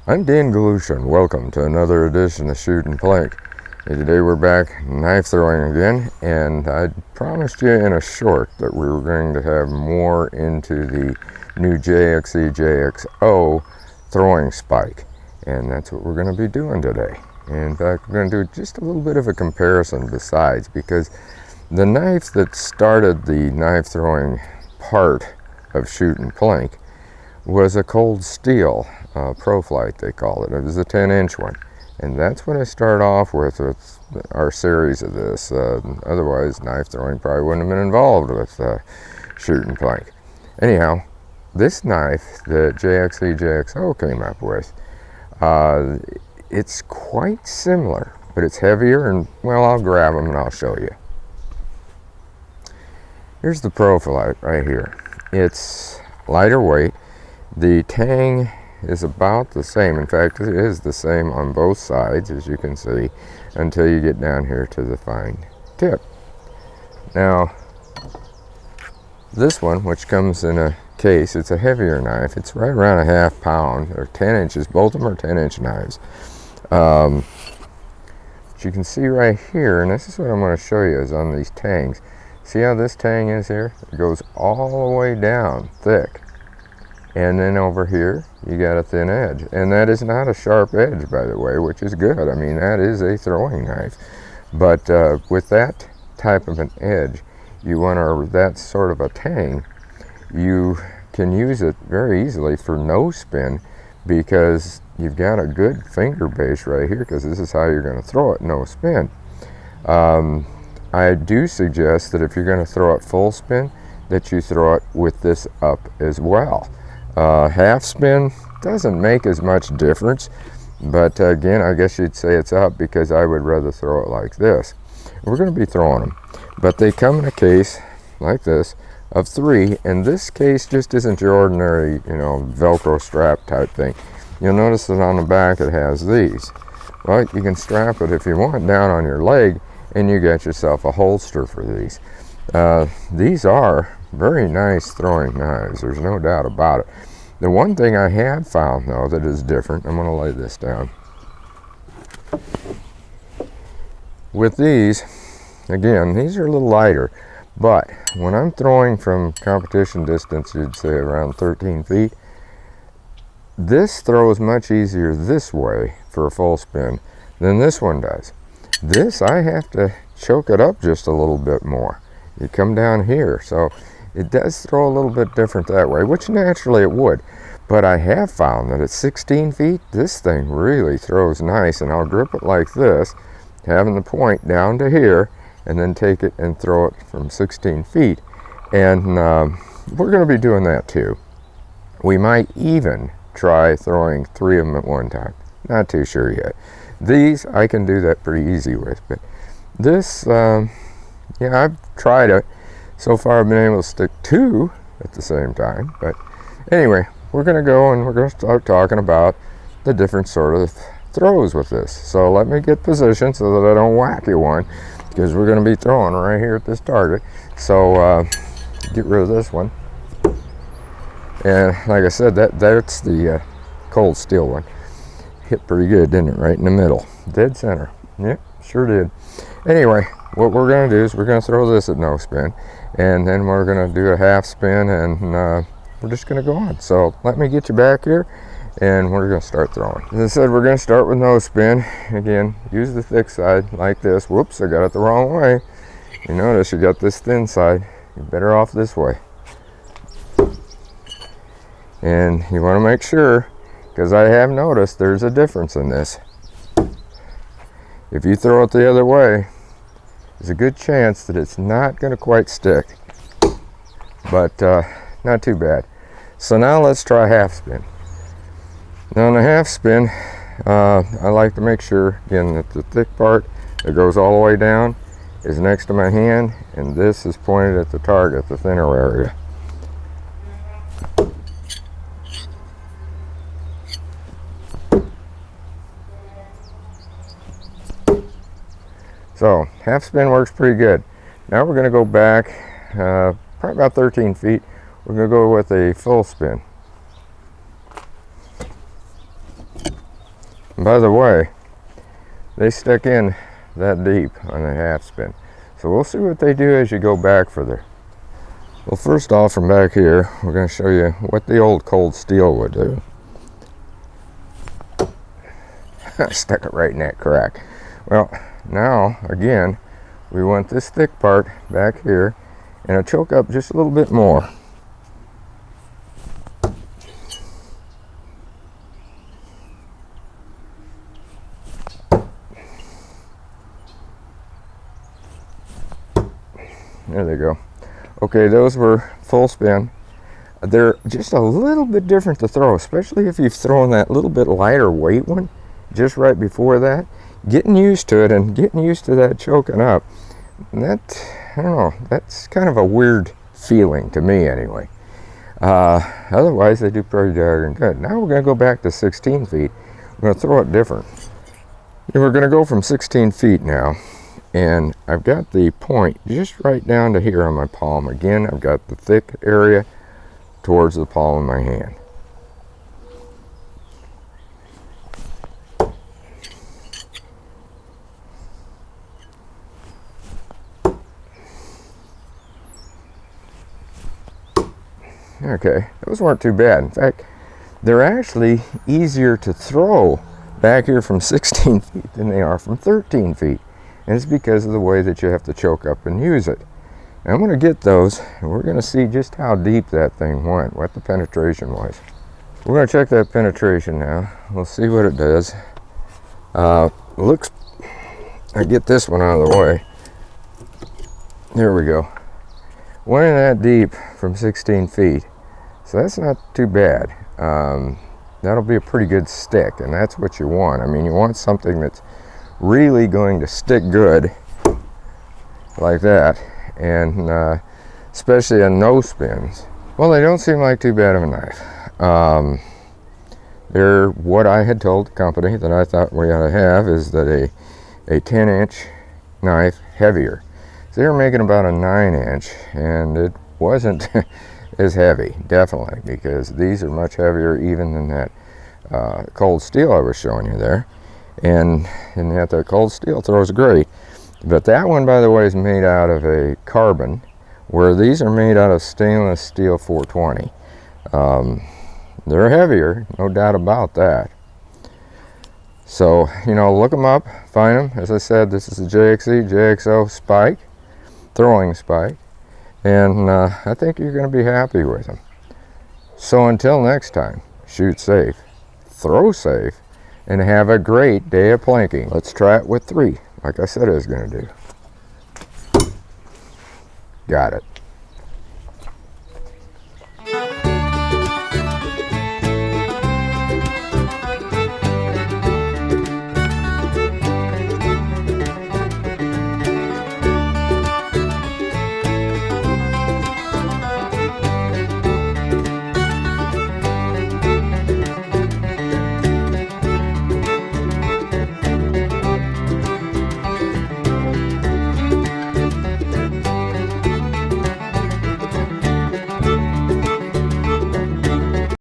I'm Dan Galusha, and welcome to another edition of Shooting Plink. Today we're back knife throwing again, and I promised you in a short that we were going to have more into the new JXE JXO Throwing Spike, and that's what we're going to be doing today. In fact, we're going to do just a little bit of a comparison besides, because the knife that started the knife throwing part of Shooting Plink was a cold steel ProFlight, they call it. It was a 10-inch one, and that's what I started off with our series of this. Otherwise, knife throwing probably wouldn't have been involved with Shooting Plink. Anyhow, this knife that JXE JXO came up with, it's quite similar, but it's heavier, and well, I'll grab them and I'll show you. Here's the ProFlight right here. It's lighter weight. The tang is about the same. In fact, it is the same on both sides, as you can see, until you get down here to the fine tip. Now, this one, which comes in a case, it's a heavier knife. It's right around a ½ pound, or 10 inches. Both of them are 10-inch knives. But you can see right here, and this is what I'm going to show you, is on these tangs. See how this tang is here? It goes all the way down, thick. And then over here, you got a thin edge. And that is not a sharp edge, by the way, which is good. I mean, that is a throwing knife. But with that type of an edge, you want that sort of a tang, you can use it very easily for no spin, because you've got a good finger base right here, because this is how you're going to throw it, no spin. I do suggest that if you're going to throw it full spin, that you throw it with this up as well. Half spin doesn't make as much difference, but again, I guess you'd say it's up, because I would rather throw it like this. We're going to be throwing them, but they come in a case like this of 3, and this case just isn't your ordinary, Velcro strap type thing. You'll notice that on the back it has these. Well, you can strap it if you want down on your leg, and you get yourself a holster for these. These are very nice throwing knives, there's no doubt about it. The one thing I have found, though, that is different, I'm going to lay this down. With these, again, these are a little lighter, but when I'm throwing from competition distance, you'd say around 13 feet, this throws much easier this way for a full spin than this one does. This, I have to choke it up just a little bit more. You come down here, so it does throw a little bit different that way, which naturally it would. But I have found that at 16 feet, this thing really throws nice, and I'll grip it like this, having the point down to here, and then take it and throw it from 16 feet. And we're going to be doing that too. We might even try throwing 3 of them at one time. Not too sure yet. These, I can do that pretty easy with, but this, yeah, I've tried it. So far I've been able to stick 2 at the same time. But anyway, we're going to go and we're going to start talking about the different sort of throws with this. So let me get positioned so that I don't whack you one, because we're going to be throwing right here at this target. So get rid of this one. And like I said, that's the cold steel one. Hit pretty good, didn't it? Right in the middle. Dead center. Yep, sure did. Anyway, what we're going to do is we're going to throw this at no spin, and then we're going to do a half spin, and we're just going to go on. So let me get you back here, and we're going to start throwing. As I said, we're going to start with no spin. Again, use the thick side like this. Whoops, I got it the wrong way. You notice you got this thin side. You're better off this way. And you want to make sure, because I have noticed there's a difference in this. If you throw it the other way, there's a good chance that it's not going to quite stick, but not too bad. So now let's try half spin. Now on the half spin, I like to make sure, again, that the thick part that goes all the way down is next to my hand, and this is pointed at the target, the thinner area. So half spin works pretty good. Now we're going to go back probably about 13 feet. We're going to go with a full spin. And by the way, they stick in that deep on the half spin. So we'll see what they do as you go back further. Well, first off, from back here, we're going to show you what the old cold steel would do. Stuck it right in that crack. Well, now, again, we want this thick part back here, and I'll choke up just a little bit more. There they go. Okay, those were full spin. They're just a little bit different to throw, especially if you've thrown that little bit lighter weight one just right before that. Getting used to it and getting used to that choking up, that, I don't know, that's kind of a weird feeling to me anyway. Otherwise, they do pretty darn good. Now we're going to go back to 16 feet. We're going to throw it different. And we're going to go from 16 feet now. And I've got the point just right down to here on my palm. Again, I've got the thick area towards the palm of my hand. Okay, those weren't too bad. In fact, they're actually easier to throw back here from 16 feet than they are from 13 feet. And it's because of the way that you have to choke up and use it. And I'm going to get those, and we're going to see just how deep that thing went, what the penetration was. We're going to check that penetration now. We'll see what it does. Looks, I get this one out of the way. There we go. Went in that deep from 16 feet. So that's not too bad. That'll be a pretty good stick, and that's what you want. I mean, you want something that's really going to stick good like that, and especially on no spins. Well, they don't seem like too bad of a knife. They're what I had told the company that I thought we ought to have, is that a 10-inch knife heavier. So they were making about a 9-inch, and it wasn't as heavy, definitely, because these are much heavier even than that cold steel I was showing you there. And yet that cold steel throws great. But that one, by the way, is made out of a carbon, where these are made out of stainless steel 420. They're heavier, no doubt about that. So, you know, look them up, find them. As I said, this is a JXE JXO Spike, throwing spike. And I think you're going to be happy with them. So until next time, shoot safe, throw safe, and have a great day of plinking. Let's try it with 3, like I said I was going to do. Got it.